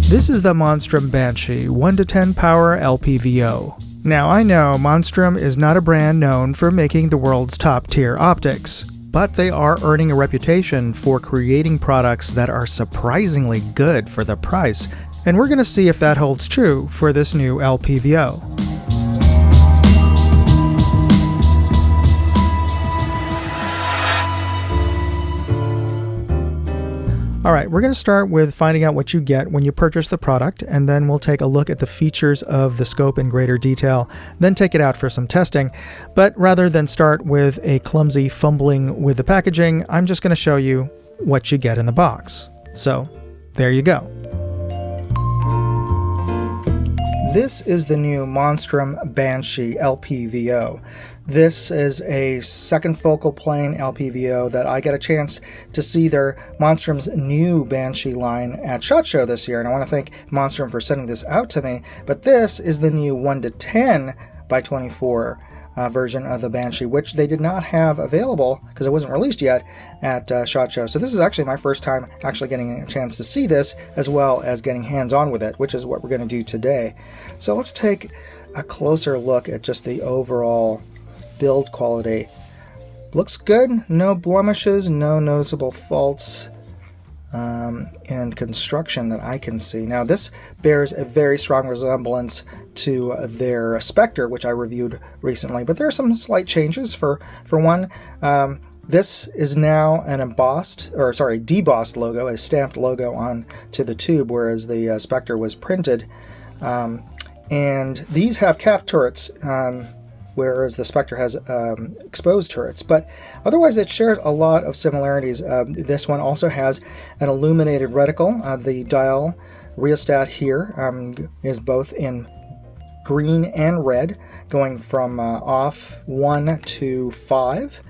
This is the Monstrum Banshee 1 to 10 power LPVO. Now I know Monstrum is not a brand known for making the world's top tier optics, but they are earning a reputation for creating products that are surprisingly good for the price, and we're going to see if that holds true for this new LPVO. Alright, we're going to start with finding out what you get when you purchase the product, and then we'll take a look at the features of the scope in greater detail, then take it out for some testing. But rather than start with a clumsy fumbling with the packaging, I'm just going to show you what you get in the box. So, there you go. This is the new Monstrum Banshee LPVO. This is a second focal plane LPVO that I get a chance to see their Monstrum's new Banshee line at SHOT Show this year, and I want to thank Monstrum for sending this out to me. But this is the new 1 to 10 by 24 version of the Banshee, which they did not have available because it wasn't released yet at SHOT Show. So this is actually my first time actually getting a chance to see this, as well as getting hands-on with it, which is what we're going to do today. So let's take a closer look at just the overall build quality. Looks good, no blemishes, no noticeable faults in construction that I can see. Now this bears a very strong resemblance to their Spectre, which I reviewed recently, but there are some slight changes. For one, this is now an debossed logo, a stamped logo on to the tube, whereas the Spectre was printed. And these have cap turrets, whereas the Spectre has exposed turrets. But otherwise it shares a lot of similarities. This one also has an illuminated reticle. The dial rheostat here is both in green and red, going from off 1 to 5.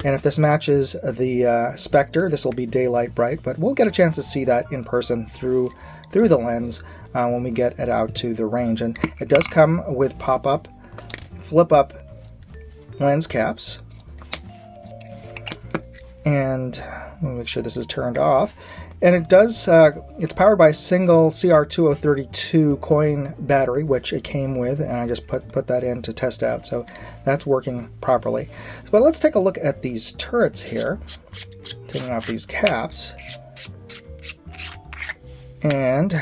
And if this matches the Spectre, this will be daylight bright, but we'll get a chance to see that in person through the lens when we get it out to the range. And it does come with pop-up, flip-up lens caps. And let me make sure this is turned off. And it does, it's powered by a single CR2032 coin battery, which it came with, and I just put that in to test out, so that's working properly. But let's take a look at these turrets here, taking off these caps. And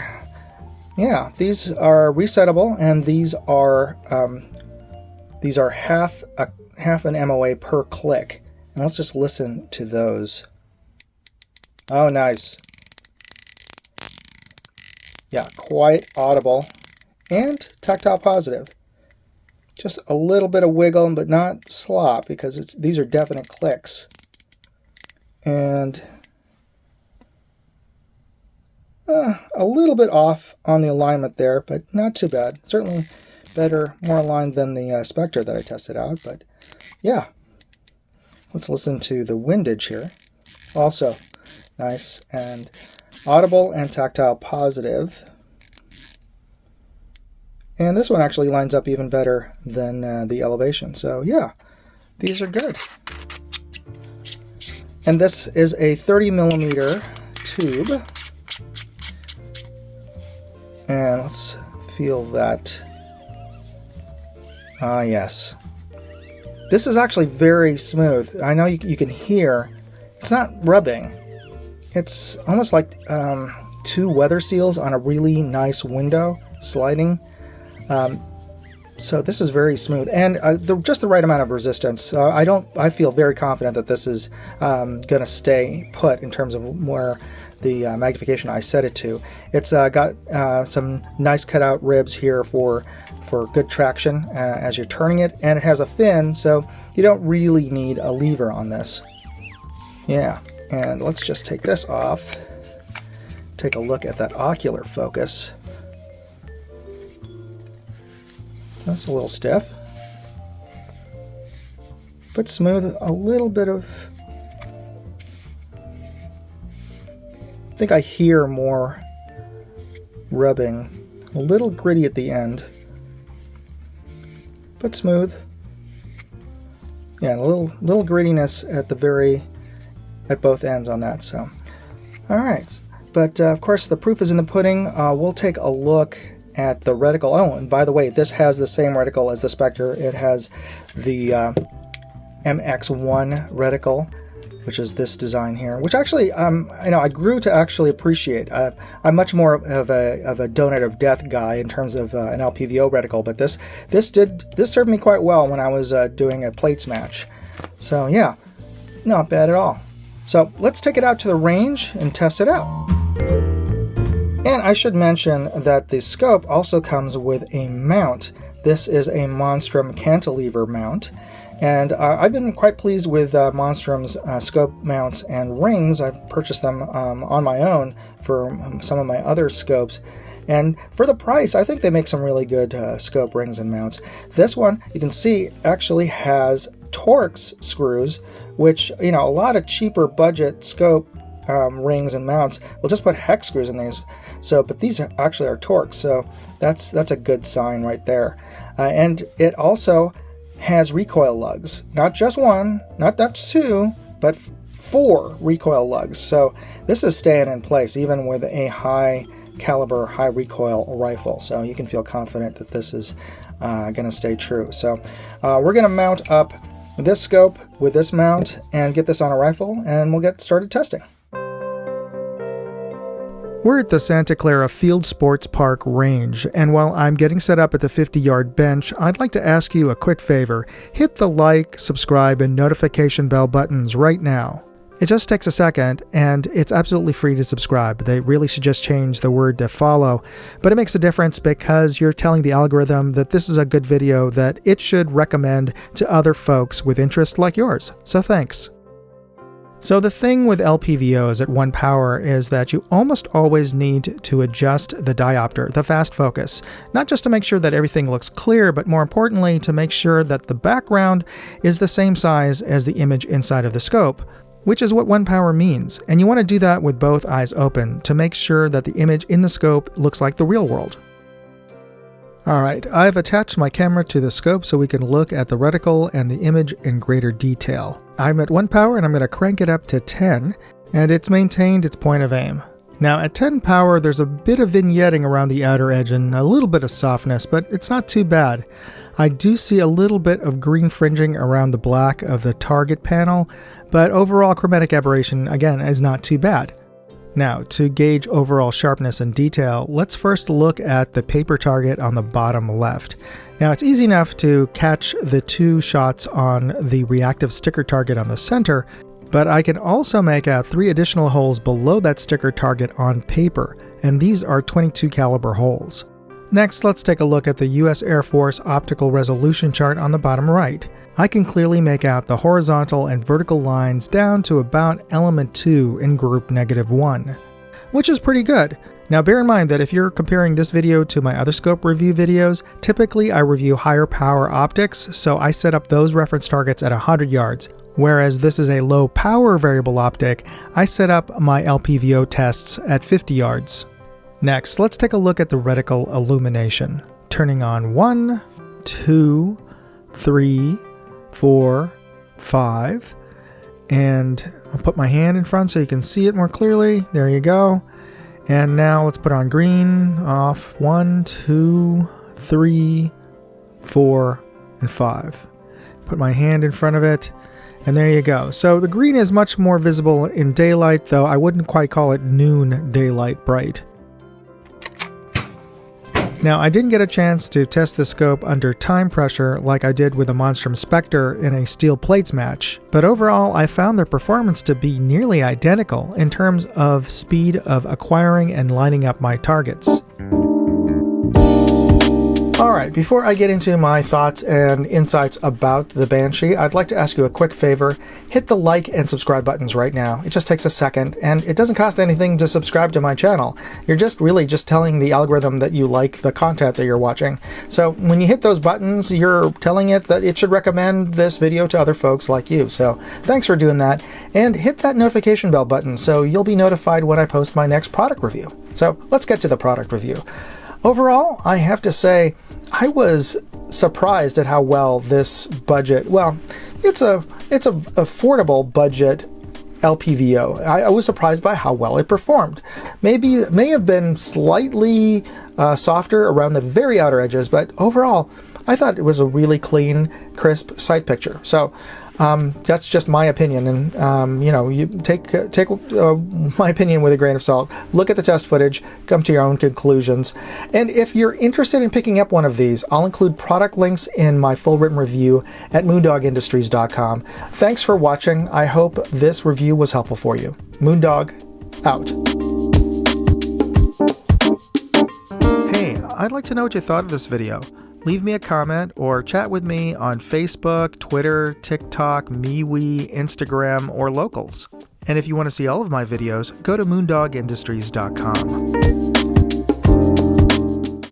yeah, these are resettable, and these are half an MOA per click. And let's just listen to those. Oh, nice. Yeah, quite audible and tactile positive. Just a little bit of wiggle, but not slop, because these are definite clicks. And a little bit off on the alignment there, but not too bad. Certainly better, more aligned than the Spectre that I tested out. But yeah, let's listen to the windage here. Also nice and audible and tactile positive. And this one actually lines up even better than the elevation. So yeah, these are good. And this is a 30mm tube. And let's feel that. Ah, yes. This is actually very smooth. I know you can hear, it's not rubbing. It's almost like two weather seals on a really nice window sliding. So this is very smooth, and just the right amount of resistance. I feel very confident that this is going to stay put in terms of where the magnification I set it to. It's got some nice cutout ribs here for good traction as you're turning it, and it has a fin, so you don't really need a lever on this. Yeah, and let's just take this off. Take a look at that ocular focus. That's a little stiff, but smooth. A little bit of, I think I hear more rubbing. A little gritty at the end, but smooth. Yeah, and a little grittiness at both ends on that. So, all right. but of course the proof is in the pudding. We'll take a look at the reticle. Oh, and by the way, this has the same reticle as the Spectre. It has the MX1 reticle, which is this design here, which actually I grew to actually appreciate. I'm much more of a donut of death guy in terms of an LPVO reticle, but this served me quite well when I was doing a plates match. So yeah, not bad at all. So let's take it out to the range and test it out. And I should mention that the scope also comes with a mount. This is a Monstrum cantilever mount. And I've been quite pleased with Monstrum's scope mounts and rings. I've purchased them on my own for some of my other scopes. And for the price, I think they make some really good scope rings and mounts. This one, you can see, actually has Torx screws, which, a lot of cheaper budget scope rings and mounts will just put hex screws in these. So, but these actually are Torx, so that's a good sign right there. And it also has recoil lugs, not just one, not two, but 4 recoil lugs. So this is staying in place even with a high caliber, high recoil rifle. So you can feel confident that this is going to stay true. So we're going to mount up this scope with this mount and get this on a rifle, and we'll get started testing. We're at the Santa Clara Field Sports Park range, and while I'm getting set up at the 50-yard bench, I'd like to ask you a quick favor. Hit the like, subscribe, and notification bell buttons right now. It just takes a second, and it's absolutely free to subscribe. They really should just change the word to follow, but it makes a difference because you're telling the algorithm that this is a good video that it should recommend to other folks with interest like yours. So thanks. So the thing with LPVOs at 1 power is that you almost always need to adjust the diopter, the fast focus, not just to make sure that everything looks clear, but more importantly to make sure that the background is the same size as the image inside of the scope, which is what 1 power means. And you want to do that with both eyes open to make sure that the image in the scope looks like the real world. Alright, I've attached my camera to the scope so we can look at the reticle and the image in greater detail. I'm at 1 power and I'm going to crank it up to 10, and it's maintained its point of aim. Now at 10 power there's a bit of vignetting around the outer edge and a little bit of softness, but it's not too bad. I do see a little bit of green fringing around the black of the target panel, but overall chromatic aberration again is not too bad. Now, to gauge overall sharpness and detail, let's first look at the paper target on the bottom left. Now, it's easy enough to catch the 2 shots on the reactive sticker target on the center, but I can also make out 3 additional holes below that sticker target on paper, and these are .22 caliber holes. Next, let's take a look at the US Air Force optical resolution chart on the bottom right. I can clearly make out the horizontal and vertical lines down to about element 2 in group -1, which is pretty good. Now bear in mind that if you're comparing this video to my other scope review videos, typically I review higher power optics, so I set up those reference targets at 100 yards. Whereas this is a low power variable optic, I set up my LPVO tests at 50 yards. Next, let's take a look at the reticle illumination. Turning on 1, 2, 3, 4, 5, and I'll put my hand in front so you can see it more clearly. There you go. And now let's put on green, off 1, 2, 3, 4, and 5. Put my hand in front of it, and there you go. So the green is much more visible in daylight, though I wouldn't quite call it noon daylight bright. Now, I didn't get a chance to test the scope under time pressure like I did with the Monstrum Spectre in a steel plates match, but overall I found their performance to be nearly identical in terms of speed of acquiring and lining up my targets. Alright, before I get into my thoughts and insights about the Banshee, I'd like to ask you a quick favor. Hit the like and subscribe buttons right now. It just takes a second, and it doesn't cost anything to subscribe to my channel. You're just really just telling the algorithm that you like the content that you're watching. So when you hit those buttons, you're telling it that it should recommend this video to other folks like you. So thanks for doing that, and hit that notification bell button so you'll be notified when I post my next product review. So let's get to the product review. Overall, I have to say, I was surprised at how well this budget, well, it's a affordable budget LPVO. I was surprised by how well it performed. Maybe it may have been slightly softer around the very outer edges, but overall, I thought it was a really clean, crisp sight picture. So that's just my opinion, and you take my opinion with a grain of salt. Look at the test footage, come to your own conclusions. And if you're interested in picking up one of these, I'll include product links in my full written review at moondogindustries.com. Thanks for watching. I hope this review was helpful for you. Moondog out. Hey, I'd like to know what you thought of this video. Leave me a comment or chat with me on Facebook, Twitter, TikTok, MeWe, Instagram, or Locals. And if you want to see all of my videos, go to moondogindustries.com.